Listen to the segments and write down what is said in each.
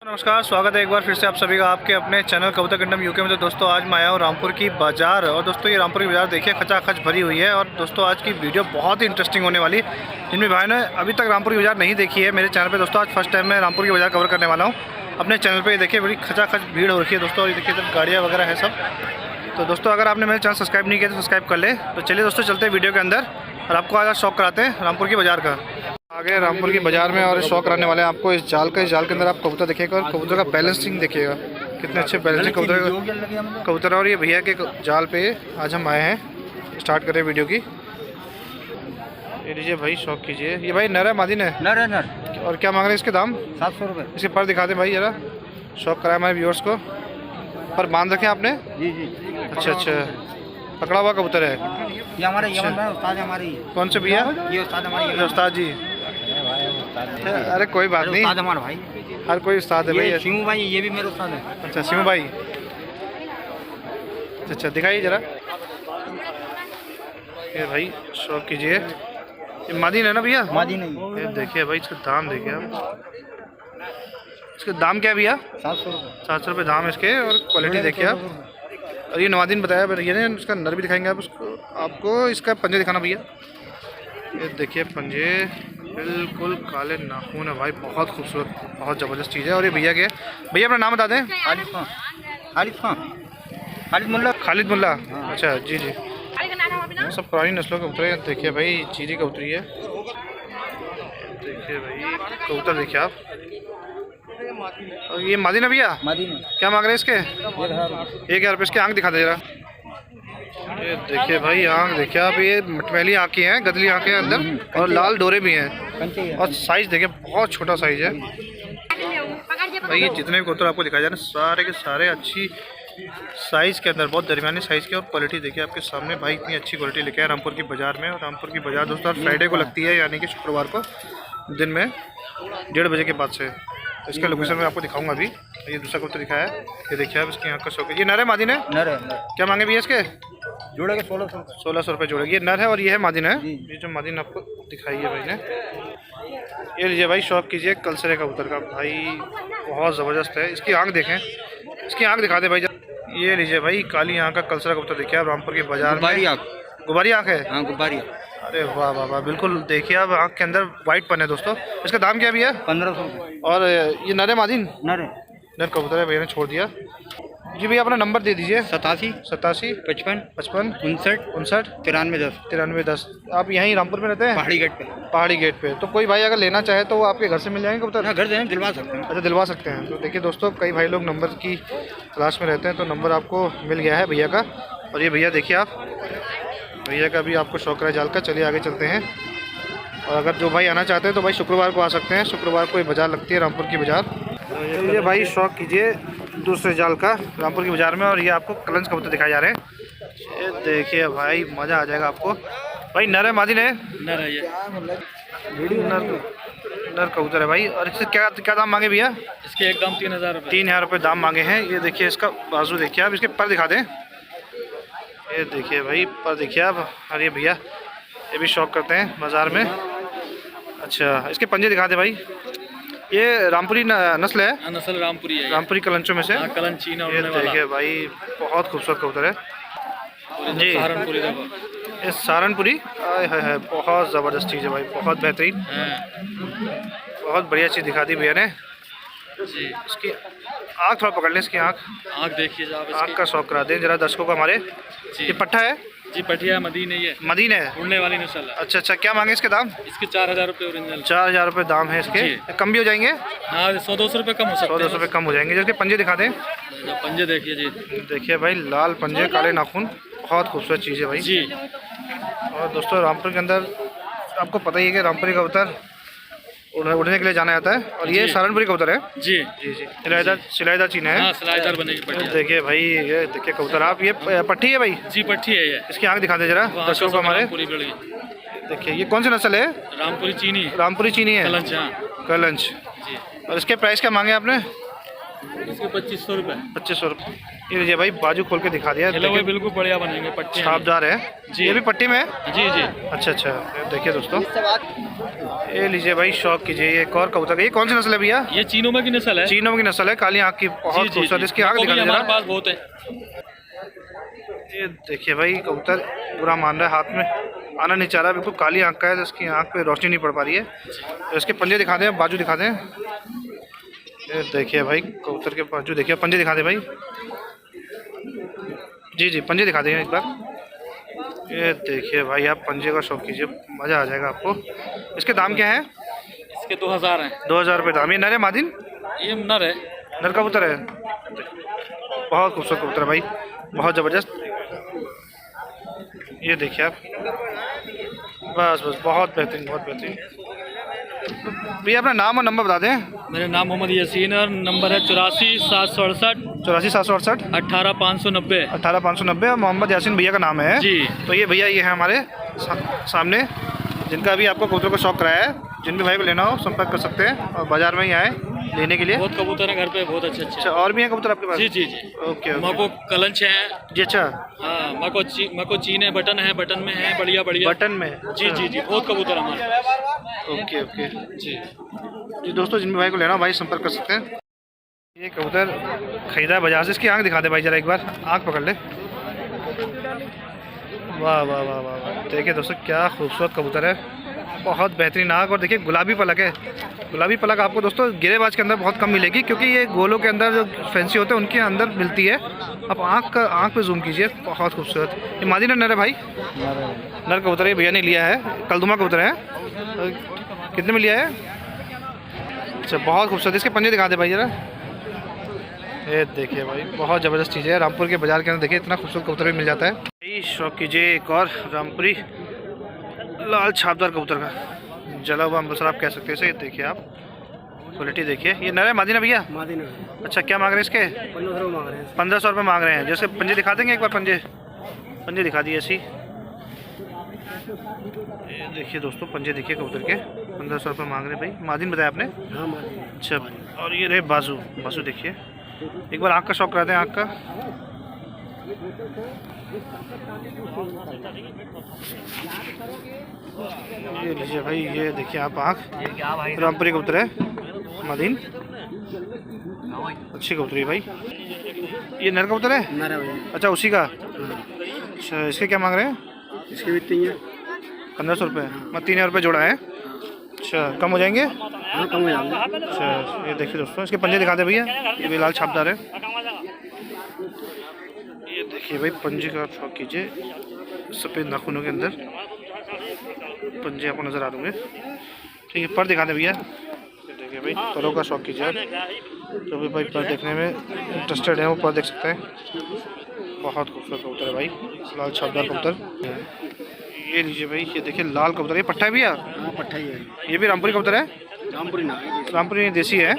नमस्कार, स्वागत है एक बार फिर से आप सभी का आपके अपने चैनल कबूतर किंगडम यूके में। तो दोस्तों आज मैं आया हूँ रामपुर की बाज़ार। और दोस्तों ये रामपुर की बाज़ार देखिए खचाखच भरी हुई है। और दोस्तों आज की वीडियो बहुत ही इंटरेस्टिंग होने वाली, जिनमें भाई ने अभी तक रामपुर की बाज़ार नहीं देखी है मेरे चैनल पे। दोस्तों आज फर्स्ट टाइम मैं रामपुर की बाज़ार कवर करने वाला हूँ अपने चैनल पर। देखिए बड़ी खचाखच भीड़ हो रखी है दोस्तों। ये देखिए इधर गाड़ियाँ वगैरह है सब। तो दोस्तों अगर आपने मेरे चैनल सब्सक्राइब नहीं किया तो सब्सक्राइब कर ले। तो चलिए दोस्तों चलते हैं वीडियो के अंदर और आपको आज शौक कराते हैं रामपुर की बाज़ार का। आगे रामपुर की बाज़ार में और शौक कराने वाले हैं आपको इस जाल का। इस जाल के अंदर आप कबूतर देखिएगा और कबूतर का बैलेंसिंग देखिएगा, कितने अच्छे बैलेंसिंग कबूतर। और ये भैया के जाल पे आज हम आए हैं। स्टार्ट करें वीडियो की। ये लीजिए भाई, शौक कीजिए। ये भाई नर है मादी है? नर है नर। और क्या मांग रहे हैं इसके दाम? 700 रुपये। इसके पर दिखा दें भाई जरा। शौक कराए हमारे व्यूअर्स को। पर बांध रखे आपने? जी जी। अच्छा अच्छा, पकड़ा हुआ कबूतर है ये हमारे यमन में उस्ताद है हमारी। कौन से भैया? ये उस्ताद हमारी। उस्ताद जी। अरे कोई बात नहीं, उस्ताद हमारा भाई। हर कोई उस्ताद है ये भाई। शिमू भाई, ये भी मेरे उस्ताद है। अच्छा शिमू भाई, अच्छा दिखाइए जरा। ये भाई शौक कीजिए। ये मादीन है ना भैया? मादी नहीं। ये देखिए भाई, इसका दाम देखिए आप। इसका दाम क्या है भैया? 700 रुपये। 700 रुपये दाम है इसके। और क्वालिटी देखिए आप। और ये नवादीन बताया भैया ने। इसका नर भी दिखाएंगे आप उसको, आपको इसका पंजे दिखाना भैया। ये देखिए पंजे बिल्कुल काले नाखून है भाई, बहुत खूबसूरत, बहुत ज़बरदस्त चीज़ है। और ये भैया के, भैया अपना नाम बता दें। खालिद खान। खालिद खान। खालिद मुल्ला। खालिद मुल्ला। अच्छा जी जी। सब पुरानी नस्लों के कबूतर हैं। देखिए भाई चीरी कबूतरी है। देखिए भाई कबूतर देखिए आप। और ये मादी ना भैया? मादी में क्या मांग रहे हैं इसके? 1000 रुपये। इसके आँख दिखा दे जरा। ये देखिए भाई आँख देखिए आप। ये मटमैली आँखें हैं, गदली आँखें हैं अंदर, और लाल डोरे भी हैं। और साइज़ देखिए बहुत छोटा साइज़ है भाई। ये जितने भी कबूतर आपको दिखाया जा रहा है सारे के सारे अच्छी साइज़ के अंदर, बहुत दरमियानी साइज़ के। और क्वालिटी देखिए आपके सामने भाई, इतनी अच्छी क्वालिटी लेके आए रामपुर की बाज़ार में। और रामपुर की बाज़ार दोस्तों फ्राइडे को लगती है, यानी कि शुक्रवार को दिन में 1:30 बजे के बाद से। इसका लोकेशन मैं आपको दिखाऊंगा अभी। ये दूसरा कबूतर दिखाया है, ये देखिए आप। इसकी आँख का शौक है। ये नर है मादी है? नर है। क्या मांगे भैया इसके? जोड़े के 1600। 1600 रुपये जोड़े। ये नर है और ये है मादिन है। ये जो मादिन आपको दिखाई है भाई ने। ये लीजिए भाई, शौक कीजिए कलसरे कबूतर का भाई, बहुत ज़बरदस्त है। इसकी आंख देखें, इसकी आंख दिखा दे भाई। ये लीजिए भाई, काली आंख का कलसरा कबूतर देखिए आप रामपुर के बाजार में। गुब्बारी आंख है? हाँ गुब्बारी। अरे वाह वाह वाह, बिल्कुल देखिए आप, आंख के अंदर वाइट पन है दोस्तों। इसका दाम क्या है भैया? 1500 रुपये। और ये नर है मादिन? नर है। नर कबूतर है, भैया ने छोड़ दिया जी। भैया अपना नंबर दे दीजिए। 87 57 55 55 59 59 93 10। 93 10। आप यहीं रामपुर में रहते हैं? पहाड़ी गेट पे। पहाड़ी गेट पे। तो कोई भाई अगर लेना चाहे तो वो आपके घर से मिल जाएंगे कबूतर? हाँ घर से दिलवा सकते हैं। अच्छा दिलवा सकते हैं। तो देखिए दोस्तों, कई भाई लोग नंबर की तलाश में रहते हैं, तो नंबर आपको मिल गया है भैया का। और ये भैया देखिए आप, भैया का भी आपको शौक है जाल का। चलिए आगे चलते हैं। और अगर जो भाई आना चाहते हैं तो भाई शुक्रवार को आ सकते हैं। शुक्रवार को ये बाज़ार लगती है रामपुर की बाज़ार। तो ये भाई शौक कीजिए दूसरे जाल का रामपुर की बाज़ार में। और ये आपको कलंच कबूतर दिखाए जा रहे हैं। ये देखिए भाई, मज़ा आ जाएगा आपको भाई। नर है मादी है? नर है ये। नर कबूतर है भाई। और इससे क्या क्या दाम मांगे भैया? इसके एक दाम 3000 रुपये। 3000 रुपये दाम मांगे हैं। ये देखिए इसका बाजू देखिए आप। इसके पर दिखा दें। ये देखिए भाई पर देखिए आप। अरे भैया ये भी शौक करते हैं बाज़ार में। अच्छा इसके पंजे दिखा दे भाई। ये रामपुरी नस्ल है? नस्ल रामपुरी है। रामपुरी कलंचों में से। कलंची ना। ये देखिए भाई, बहुत खूबसूरत कबूतर है जी। सहारनपुरी। ये सहारनपुरी है, बहुत ज़बरदस्त चीज़ है भाई, बहुत बेहतरीन, बहुत बढ़िया चीज़ दिखा दी भैया ने जी। इसकी आँख थोड़ा पकड़ लें, इसकी आँख देखिए आप। आँख का शौक करा दें जरा दर्शकों को हमारे। ये पट्ठा है जी? पटिया मदीन है ये। मदीन है, उड़ने वाली नस्ल है। अच्छा अच्छा। क्या मांगे इसके दाम? इसके 4000 रुपये ओरिजिनल। 4000 रुपये दाम है इसके। कम भी हो जाएंगे? हाँ 100-200 रुपये कम हो सकते हैं। 100-200 रुपये कम हो जाएंगे। जिसके पंजे दिखा दें। पंजे देखिए जी। देखिए भाई, लाल पंजे, काले नाखून, बहुत खूबसूरत चीज़ है भाई जी। और दोस्तों रामपुर के अंदर आपको पता ही है कि रामपुरी कबूतर उड़ने के लिए जाना जाता है। और ये सहारनपुरी कबूतर है जी जी जी। सिलाईदार चीना है। हाँ सिलाईदार बनेगी। देखिए भाई, ये देखिए कबूतर आप। ये पट्टी है भाई? जी पट्टी है ये। इसकी आँख दिखा दे जरा दर्शकों को हमारे। देखिए ये कौन सी नस्ल है? रामपुरी चीनी। रामपुरी चीनी है, कलंच। हाँ कलंच। जी। और इसके प्राइस क्या मांगे आपने? इसके 2500 रुपये। 2500 रुपये। ये लीजिए भाई, बाजू खोल के दिखा दिया। चलो भाई बिल्कुल बढ़िया बनेंगे, पट्टी छापदार है जी। ये भी पट्टी में है? जी जी। अच्छा अच्छा, देखिए दोस्तों, ये लीजिए भाई, शौक कीजिए। ये एक और कबूतर है, ये कौन सी नस्ल है भैया? ये चीनों में की नस्ल है। चीनों की नस्ल है, काली आँख की, बहुत खूबसूरत। इसकी आँख दिखा हमारे पास बहुत है। ये देखिए भाई, कबूतर पूरा मान रहा है, हाथ में आना नहीं चाह रहा, बिल्कुल काली आँख का है, तो इसकी आँख पे रोशनी नहीं पड़ पा रही है। तो इसके पंजे दिखा दें, बाजू दिखा दें। ये देखिए भाई, कबूतर के बाजू देखिए, पंजे दिखा दें भाई। जी जी, पंजे दिखा दें एक बार। ये देखिए भाई, आप पंजे का शौक कीजिए, मज़ा आ जाएगा आपको। इसके दाम क्या है? इसके 2000 हैं। 2000 रुपये दाम। ये नर है मादिन? ये नर है। नर कबूतर है, बहुत खूबसूरत कबूतर है भाई, बहुत ज़बरदस्त। ये देखिए आप, बस बस, बहुत बेहतरीन, बहुत बेहतरीन। भैया अपना नाम और नंबर बता दें। मेरा नाम मोहम्मद यासीन और नंबर है 84 768 84 768 18 590। 18 590। और मोहम्मद यासीन भैया का नाम है जी। तो ये भैया, ये है हमारे सामने, जिनका भी आपको कबूतर का शौक कराया है। जिन भी भाई को लेना हो संपर्क कर सकते हैं, और बाज़ार में ही आए लेने के लिए। बहुत कबूतर है घर पे, बहुत अच्छे अच्छा, और भी हैं कबूतर आपके पास? जी जी जी। ओके मेरे को कलंच है। जी। अच्छा, हाँ, मेरे को चीन है, बटन है, बटन में है, बढ़िया बढ़िया बटन में? जी जी जी, बहुत कबूतर हमारे पास। ओके ओके जी जी। दोस्तों, जिन भी भाई को लेना हो भाई संपर्क कर सकते हैं। ये कबूतर खरीदा है बाजार से। इसकी आँख दिखा दे भाई जरा एक बार, आँख पकड़ ले। वाह वाह वाह वाह वाह, देखिए दोस्तों, क्या खूबसूरत कबूतर है, बहुत बेहतरीन आँख। और देखिए गुलाबी पलक है। गुलाबी पलक आपको दोस्तों गिरेबाज के अंदर बहुत कम मिलेगी, क्योंकि ये गोलों के अंदर जो फैंसी होते हैं उनके अंदर मिलती है। आप आँख पे जूम कीजिए, बहुत खूबसूरत। ये मादी नर है भाई? नर कबूतर है, भैया ने लिया है, कलदुमा कबूतर है। कितने में लिया है? अच्छा, बहुत खूबसूरत। इसके पंजे दिखा दे भाई जरा। ये देखिए भाई, बहुत ज़बरदस्त चीज़ है। रामपुर के बाज़ार के अंदर देखिए, इतना खूबसूरत कबूतर भी मिल जाता है। यही शौक कीजिए एक और रामपुरी लाल छापदार कबूतर का, जला हुआ अमृतसर आप कह सकते हैं इसे। देखिए आप, क्वालिटी देखिए। ये नर है मादी ना भैया? मादी ना। अच्छा, क्या मांग रहे हैं इसके? 1500 मांग रहे हैं। 1500 रुपये मांग रहे हैं। जैसे पंजे दिखा देंगे एक बार, पंजे दिखा दिए ऐसी। ये देखिए दोस्तों, पंजे देखिए कबूतर के, 1500 रुपये मांग रहे हैं भाई। मादिन बताया आपने? हाँ मादी। अच्छा, और ये रहे बाजू, बाजू देखिए एक बार। आँख का शौक कराते हैं, आँख का। ये लीजिए भाई, ये देखिए आप आँख, रामपुरी कबूतर है मादिन, अच्छी कबूतरी है भाई। ये नर कबूतर है? नर है भाई। अच्छा, उसी का। अच्छा, इसके क्या मांग रहे हैं? इसके भी 3 है। 1500 रुपये, मतलब 3000 रुपये जोड़ा है। अच्छा, कम हो जाएंगे? हाँ, कम हो जाएंगे। अच्छा, ये देखिए दोस्तों, इसके पंजे दिखाते भैया। ये भी लाल छापदार है। ये देखिए भाई, पंजे का शौक कीजिए, सफ़ेद नाखूनों के अंदर पंजे आपको नज़र आ रहे होंगे। ठीक है, पर दिखा दे भैया। ये देखिए भाई, परों का शौक कीजिए आप। जो भी भाई पर देखने में इंटरेस्टेड है वो पर देख सकते हैं। बहुत खूबसूरत कबूतर है भाई, लाल छापदार कबूतर। ये लीजिए भाई, ये देखिए लाल कबूतर, ये पट्टा है भैया? हाँ, पट्टा ही है। ये भी रामपुरी कबूतर है? रामपुरी ना, रामपुरी देसी है।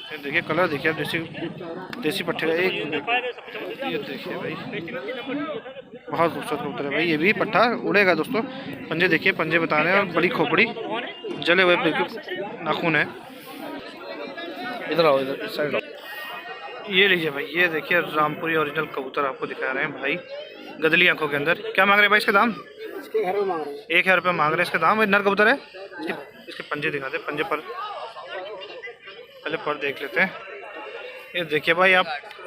ये देखिए कलर देखिए आप, देसी पट्टे का। एक ये देखिए भाई, बहुत खूबसूरत कबूतर है भाई। ये भी पट्टा उड़ेगा दोस्तों। पंजे देखिए, पंजे बता रहे हैं, और बड़ी खोपड़ी, जले हुए बिल्कुल नाखून है। इधर आओ, इधर इस साइड आओ। ये लीजिए भाई, ये देखिए रामपुरी ओरिजिनल कबूतर आपको दिखा रहे हैं भाई, गदली आंखों के अंदर। क्या मांग रहे हैं भाई इसका दाम? इसके घर में मांग रहे हैं। 1000 रुपये मांग रहे हैं इसका दाम। नर कबूतर है। इसके पंजे दिखा दे, पंजे पर पहले पर देख लेते हैं। ये देखिए भाई आप,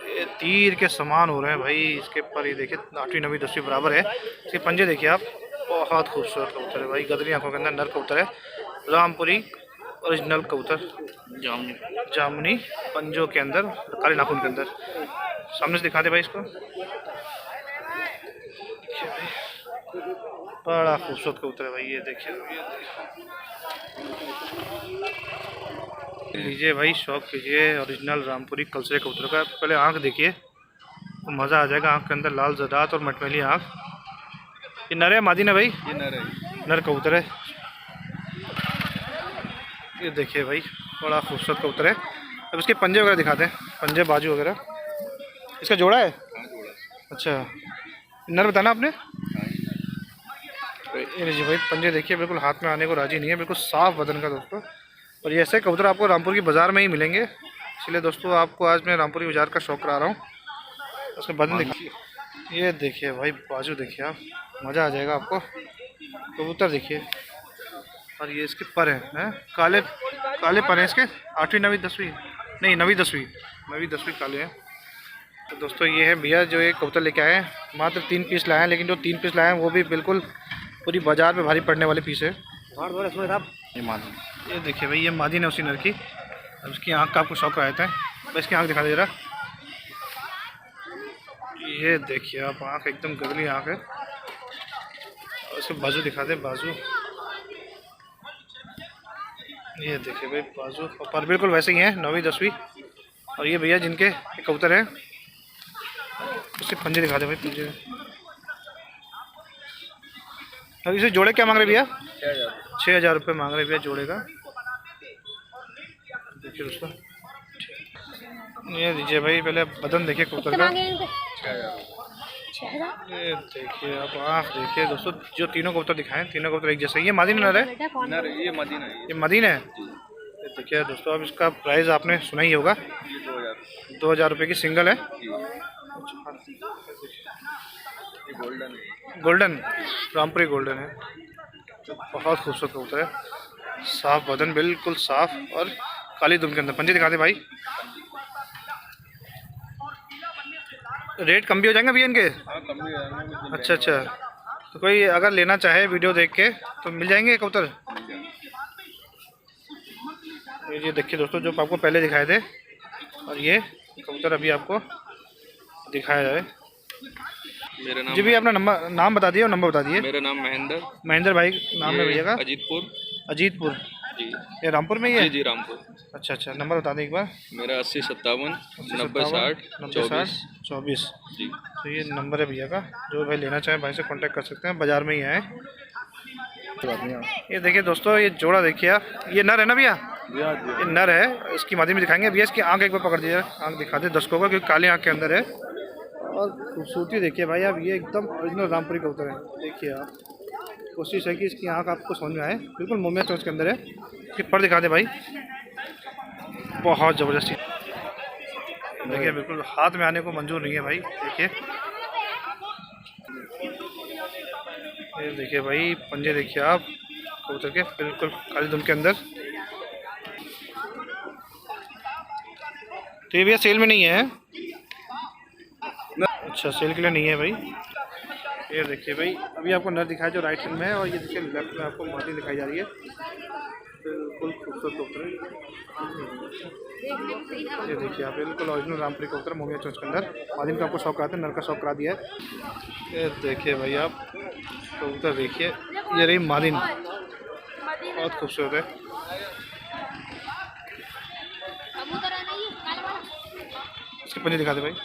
ये तीर के समान हो रहे हैं भाई इसके पर। ये देखिए 8वीं 9वीं 10वीं बराबर है। इसके पंजे देखिए आप, बहुत खूबसूरत कबूतर है भाई, गदरी आंखों के अंदर नर कबूतर है, रामपुरी ओरिजिनल कबूतर, जामुनी पंजों के अंदर, काले नाखून के अंदर। सामने से दिखा दे भाई इसको। बड़ा खूबसूरत कबूतर है भाई, ये देखिए। लीजिए भाई, शौक कीजिए ओरिजिनल रामपुरी कलसरे कबूतर का। पहले आँख देखिए तो मज़ा आ जाएगा। आँख के अंदर लाल ज़रात और मटमैली आँख। ये नर है मादी ना भाई? ये नर है। नर कबूतर है। ये देखिए भाई, बड़ा खूबसूरत कबूतर है। अब इसके पंजे वगैरह दिखाते हैं, पंजे बाजू वगैरह। इसका जोड़ा है? अच्छा, नर बताना आपने? ये लीजिए भाई, पंजे देखिए, बिल्कुल हाथ में आने को राजी नहीं है, बिल्कुल साफ़ बदन का दोस्तों। और ये ऐसे कबूतर आपको रामपुर की बाज़ार में ही मिलेंगे। इसलिए दोस्तों आपको आज मैं रामपुरी बाजार का शौक करा रहा हूँ। उसके बदन देखिए, ये देखिए भाई बाजू देखिए आप, मज़ा आ जाएगा आपको। कबूतर देखिए, और ये इसके पर हैं काले काले पर हैं इसके, 8वीं 9वीं 10वीं नहीं 9वीं 10वीं काले हैं। तो दोस्तों ये है भैया जो एक कबूतर लेके आए हैं, मात्र 3 पीस लाए हैं, लेकिन जो 3 पीस लाए हैं वो भी बिल्कुल पूरी बाजार में भारी पड़ने वाले पीस है। ये देखिए भाई, ये मादी ने उसी नर की। अब इसकी आँख का आपको शौक कराते हैं, बस इसकी आँख दिखा दे रहा। ये देखिए आप, आँख एकदम गगली आँख है। और इसके बाजू दिखा दे, बाजू ये देखिए भाई, बाजू पर बिल्कुल वैसे ही हैं, 9वीं 10वीं। और ये भैया जिनके कबूतर हैं, उससे पंजे दिखा दे भाई, पंजे। अब इसे जोड़े क्या मांग रहे भैया? 6,000 रुपये मांग रहे भैया जोड़े का। देखिए दोस्तों, ये दीजिए भाई, पहले बदन देखिए कबूतर का। ये देखिए आप, आँख देखिए दोस्तों। जो तीनों कबूतर दिखाएं, तीनों कबूतर एक जैसे। ये मदीन नर है, ये मदीन है। ये देखिए दोस्तों, अब इसका प्राइस आपने सुना ही होगा, 2,000 रुपये की सिंगल है। गोल्डन रामपुरी गोल्डन है, बहुत खूबसूरत कबूतर है। साफ बदन, बिल्कुल साफ, और काली दुम के अंदर। पंजे दिखा दे भाई। रेट कम भी हो जाएंगे भैया इनके? अच्छा अच्छा, तो कोई अगर लेना चाहे वीडियो देख के तो मिल जाएंगे कबूतर। ये देखिए दोस्तों, जो आपको पहले दिखाए थे, और ये कबूतर अभी आपको दिखाया जाए। मेरा नाम जी भैया, अपना नाम बता दिए और नंबर बता दिए। मेरा नाम महेंद्र भाई नाम है भैया का। अजीतपुर जी, ये रामपुर में ही है? जी रामपुर। अच्छा अच्छा, नंबर बता दें एक बार। मेरा 80 57 90 60 24 जी। तो ये नंबर है भैया का, जो भाई लेना चाहे भाई से कांटेक्ट कर सकते हैं, बाजार में ही आए। ये देखिए दोस्तों, ये जोड़ा देखिए आप, ये नर है ना भैया? ये नर है। इसकी मादी में दिखाएंगे भैया। इसकी आंख एक बार पकड़ दीजिए, आंख दिखा दे दर्शकों को, क्योंकि काली आंख के अंदर है। और खूबसूरती देखिए भाई आप, ये एकदम ओरिजिनल रामपुरी कबूतर है। देखिए आप, कोशिश है कि इसकी आंख आपको समझ में आए, बिल्कुल मोमिया चोंच के अंदर है। इसके पर दिखा दे भाई, बहुत ज़बरदस्ती। देखिए बिल्कुल हाथ में आने को मंजूर नहीं है भाई। देखिए, ये देखिए भाई, पंजे देखिए आप कबूतर के, बिल्कुल काली दुम के अंदर। तो ये भैया सेल में नहीं है? अच्छा, सेल के लिए नहीं है भाई। ये देखिए भाई, अभी आपको नर दिखाया जो राइट हैंड में है, और ये देखिए लेफ्ट में आपको मादी दिखाई जा रही है। बिल्कुल खूबसूरत कबूतर है। ये देखिए आप, बिल्कुल ओरिजिनल रामपुरी कबूतर, मोमिया चोंच के अंदर। मादी का आपको शौक कराते हैं, नर का शौक करा दिया है। ये देखिए भाई आप कबूतर देखिए, ये रही मादी, बहुत खूबसूरत है। इसके पंजे दिखा दे भाई।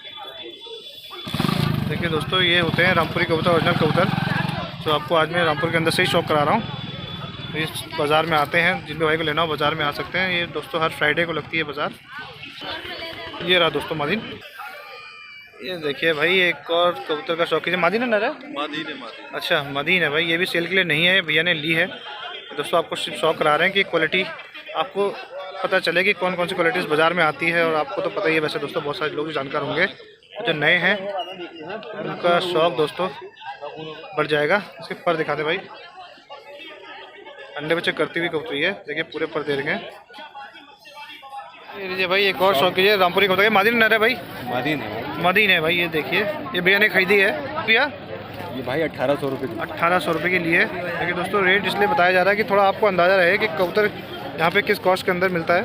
देखिए दोस्तों, ये होते हैं रामपुरी कबूतर, ओरिजिनल कबूतर, जो आपको आज मैं रामपुर के अंदर से ही शौक करा रहा हूँ। तो इस बाज़ार में आते हैं, जिन भाई को लेना हो बाज़ार में आ सकते हैं। ये दोस्तों हर फ्राइडे को लगती है बाज़ार। ये रहा दोस्तों मादीन। ये देखिए भाई, एक और कबूतर का शौकीन है। मादीन है नर है? मादीन है। अच्छा, मादीन है भाई। ये भी सेल के लिए नहीं है, भैया ने ली है। दोस्तों आपको सिर्फ शौक करा रहे हैं कि क्वालिटी आपको पता चले कि कौन कौन सी क्वालिटीज़ बाज़ार में आती है। और आपको तो पता ही है वैसे दोस्तों, बहुत सारे लोग जानकार होंगे। जो नए हैं उनका शौक दोस्तों बढ़ जाएगा। इसके पर दिखा दे भाई, अंडे बच्चे करती हुई कबूतरी है। देखिए पूरे पर दे रखे हैं। ये लीजिए भाई, एक और शौक कीजिए रामपुरी कबूतर। मादीन नर है भाई? मदीन है भाई। ये देखिए, ये भैया ने खरीदी है भैया, ये भाई 1800 रुपये। 1800 रुपये के लिए। देखिए दोस्तों, रेट इसलिए बताया जा रहा है कि थोड़ा आपको अंदाज़ा रहे कि कबूतर यहाँ पे किस कॉस्ट के अंदर मिलता है।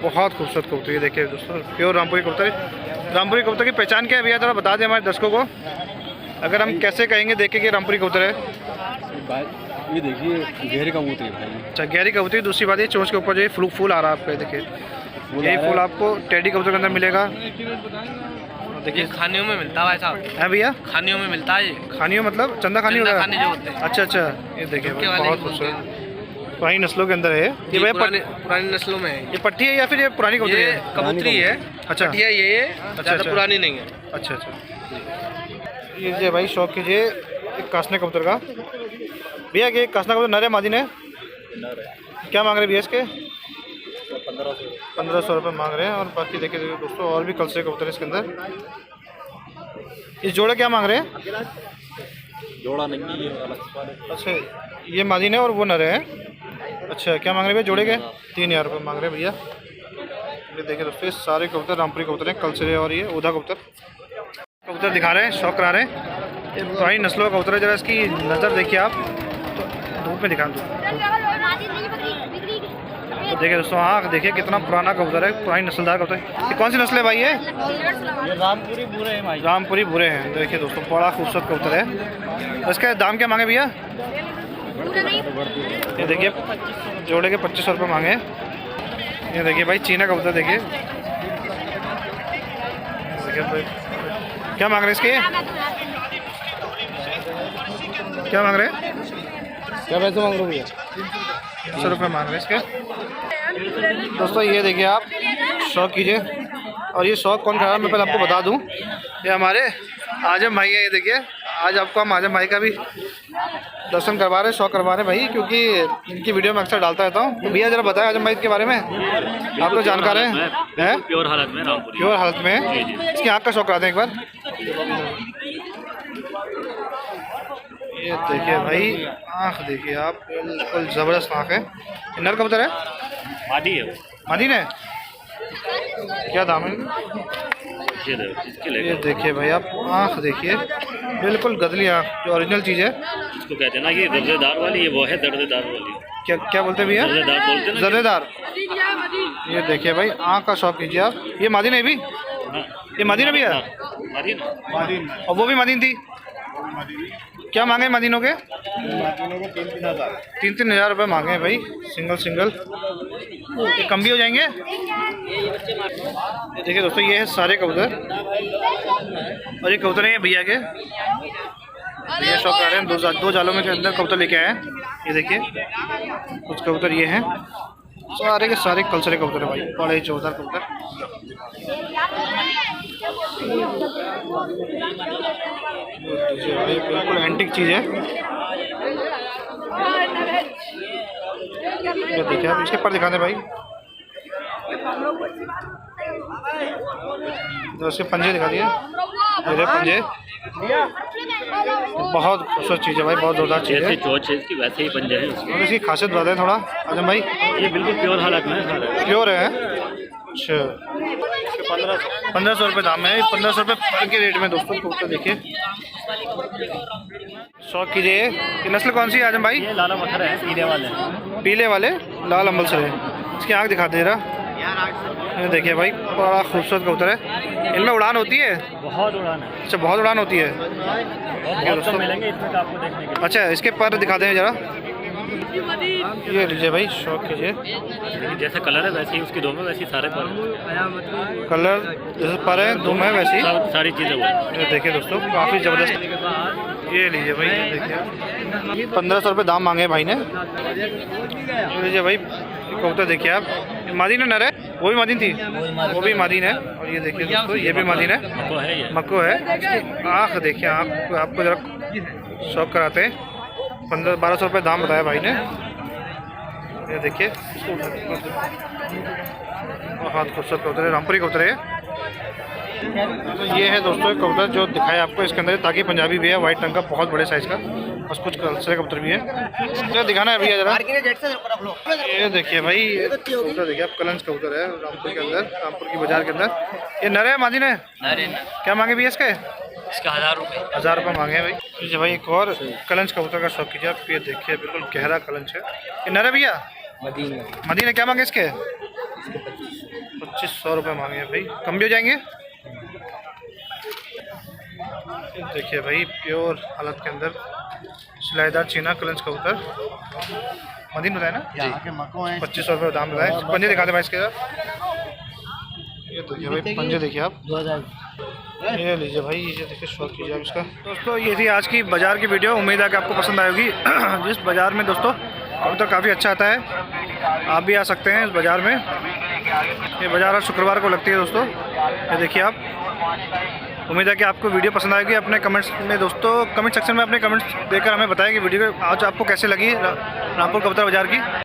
बहुत खूबसूरत कबूतर। ये देखिए दोस्तों, प्योर रामपुरी कबूतर। रामपुरी कबूतर की पहचान क्या है भैया, थोड़ा बता दें हमारे दर्शकों को। अगर हम कैसे कहेंगे देख के कि रामपुरी कबूतर है? ये देखिए, गहरी कबूतरी भाई। अच्छा, गहरी कबूतरी। दूसरी बात ये, चोंच के ऊपर जो ये फूल आ रहा है आपका, देखिए यही फूल आपको टेडी कबूतर के अंदर मिलेगा। देखिए खानियों में मिलता है भाई साहब। है भैया? खानियों में मिलता है ये। खानियों मतलब चंदा खानी चंदा होगा? खानी जो होते हैं। अच्छा अच्छा, ये देखिए भाई, बहुत खूबसूरत पुरानी नस्लों के अंदर है ये भाई। पुरानी नस्लों में है। ये पट्टी है या फिर ये पुरानी कबूतरी ये है? कबूतरी है। अच्छा, पट्टिया ये है, अच्छा, ज़्यादा पुरानी नहीं है। अच्छा अच्छा। ये भाई शौक कीजिए एक कासने कबूतर का। भैया ये कासना कबूतर नर है मादी ने? क्या मांग रहे भैया इसके? 1500 रुपये मांग रहे हैं। और बाकी देखिए दोस्तों और भी कलसरे कबूतर है इसके अंदर। इस जोड़े क्या मांग रहे हैं? जोड़ा नहीं है। अच्छा, ये मादीन है और वो नर है। अच्छा, क्या मांग रहे हैं भैया जोड़े के? 3000 रुपये मांग रहे हैं भैया। ये देखिए दोस्तों, ये सारे कबूतर रामपुरी कबूतर हैं, कलसरे और ये उदा कबूतर दिखा रहे हैं, शौक करा रहे हैं। ये पुरानी नस्लों का कबूतर है, जरा इसकी नज़र देखिए आप, तो धूप में दिखा दो। तो देखिए दोस्तों, आँख देखिए कितना पुराना कबूतर है, पुरानी नस्लदार कबूतर। ये कौन सी नस्ल है भाई? ये रामपुरी बुरे हैं भाई। रामपुरी बुरे हैं। देखिए दोस्तों, बड़ा खूबसूरत कबूतर है। इसका दाम क्या मांगे भैया? ये देखिए जोड़े के 2500 रुपये मांगे। ये देखिए भाई चीना कबूतर देखिए भाई, क्या मांग रहे हैं इसके? क्या मांग रहे हैं? क्या पैसे मांग रहे हो भैया? 300 रुपये मांग रहे हैं इसके। दोस्तों ये देखिए आप, शौक कीजिए। और ये शौक कौन करा, मैं पहले आपको बता दूं, ये हमारे आजम भाई है। ये देखिए, आज आपको हम आजम भाई का भी दर्शन करवा रहे हैं, शौक करवा रहे हैं भाई, क्योंकि इनकी वीडियो में अक्सर डालता रहता हूँ। तो भैया जरा बताएं आजम भाई के बारे में, आप तो जानकार हैं। प्योर हालत में रामपुरी। प्योर हालत में है। इसकी आँख का शौक कराते हैं एक बार। ये देखिए भाई, आँख देखिए आप, बिल्कुल ज़बरदस्त आँख है। नर कबूतर है? मादी है। मादी है। क्या दाम है? ये देखिए भाई आप, आँख देखिए, बिल्कुल गदली आँख, जो ओरिजिनल चीज़ है। इसको कहते हैं ना कि दर्देदार वाली, ये वो है दर्देदार वाली। क्या क्या बोलते हैं भैया? दर्देदार बोलते हैं ना। जर्देदार। ये देखिए भाई, आँख का शौक कीजिए आप। ये मादीन है भी? ये मादीन है भैया? मादी ना। और वो भी मादीन थी? क्या मांगे मदीनों के? 3-3 हज़ार रुपये मांगे हैं भाई, सिंगल। ये कम भी हो जाएंगे। देखिए दोस्तों, ये है सारे कबूतर, और ये कबूतर हैं भैया के। ये शौक आ रहे हैं, दो जालों में के अंदर कबूतर लेके आए हैं। ये देखिए कुछ कबूतर ये हैं, सारे के सारे कलसरे कबूतर है भाई, बड़े जोरदार कबूतर। भाई बिल्कुल एंटिक चीज़ है। ये देखिए आप, इसके पर दिखाते भाई, तो इसके पंजे दिखा दिए, मेरे पंजे। बहुत खूबसूरत चीज़ है भाई, बहुत जोरदार चीज़ है। चोच है इसकी, वैसे ही पंजे हैं उसके। और इसकी खासियत बताते हैं थोड़ा आजम भाई। ये बिल्कुल प्योर हालत में है। प्योर है। अच्छा, 1500 रुपये दाम है। 1500 रुपये पर के रेट में दोस्तों कबूतर देखिए, शौक कीजिए। ये नस्ल कौन सी है आजम भाई? ये लाला मथर है, पीले वाले लाल अम्बल से है। इसकी आँख दिखाते जरा। ये देखिए भाई, बड़ा खूबसूरत कबूतर है। इनमें उड़ान होती है? बहुत उड़ान है। अच्छा, बहुत उड़ान होती है दोस्तों। मिलेंगे इसमें आपको देखने के। अच्छा, इसके पर दिखा दें जरा। ये लीजिए भाई, शौक कीजिए। जैसा कलर है वैसे ही उसकी दो में, वैसे ही सारे पर कलर जैसे पर है, दो में वैसे ही सारी चीज़ें वो। ये देखिए दोस्तों, काफ़ी ज़बरदस्त। ये लीजिए भाई, ये देखिए 1500 रुपये दाम मांगे भाई ने। ये लीजिए भाई, कबूतर देखिए आप। मादीन है नर है? वो भी मादीन थी? वो भी मादीन है। और ये देखिए दोस्तों, ये भी मादीन है, मक्को है। इसकी आँख देखिए, आँख आपको जरा शौक कराते हैं। 1200 रुपये दाम बताया भाई ने। ये देखिए, बहुत खूबसूरत कबूतर है, रामपुरी कबूतर है। तो ये है दोस्तों कबूतर जो दिखाया आपको, इसके अंदर ताकि पंजाबी भी है, वाइट रंग का, बहुत बड़े साइज़ का, और कुछ कलसरे कबूतर भी है। जरा दिखाना है भैया जरा। ये देखिए भाई, ये कबूतर देखिए आप, कलंज कबूतर है रामपुर के अंदर, रामपुर की बाजार के अंदर। ये नर है मादी ने? क्या मांगे भैया इसके? इसका 1000 रुपये। 1000 रुपये मांगे हैं भाई। जी भाई, एक और कलंज कबूतर का शौक कीजिए आप। ये देखिए बिल्कुल गहरा कलंज है। ये नर है भैया? मदीना। क्या मांगे इसके? 2500 रुपये मांगे हैं भाई, कम भी हो जाएंगे। देखिए भाई, प्योर हालत के अंदर सिलाईदार चीना कलंज कबूतर, मदीन बताया ना जी। 2500 रुपये दाम बताए। पंजे दिखाते भाई इसके। ये देखिए भाई, पंजे देखिए आप। ये लीजिए भाई, ये देखिए, शौक कीजिए आप इसका। दोस्तों ये थी आज की बाज़ार की वीडियो, उम्मीद है कि आपको पसंद आएगी। जिस बाज़ार में दोस्तों कबूतर काफ़ी अच्छा आता है, आप भी आ सकते हैं इस बाज़ार में। ये बाज़ार हर शुक्रवार को लगती है दोस्तों। ये देखिए आप, उम्मीद है कि आपको वीडियो पसंद आएगी। अपने कमेंट्स में दोस्तों, कमेंट सेक्शन में अपने कमेंट्स देकर हमें बताएं कि वीडियो आज आपको कैसे लगी रामपुर कबूतर बाज़ार की।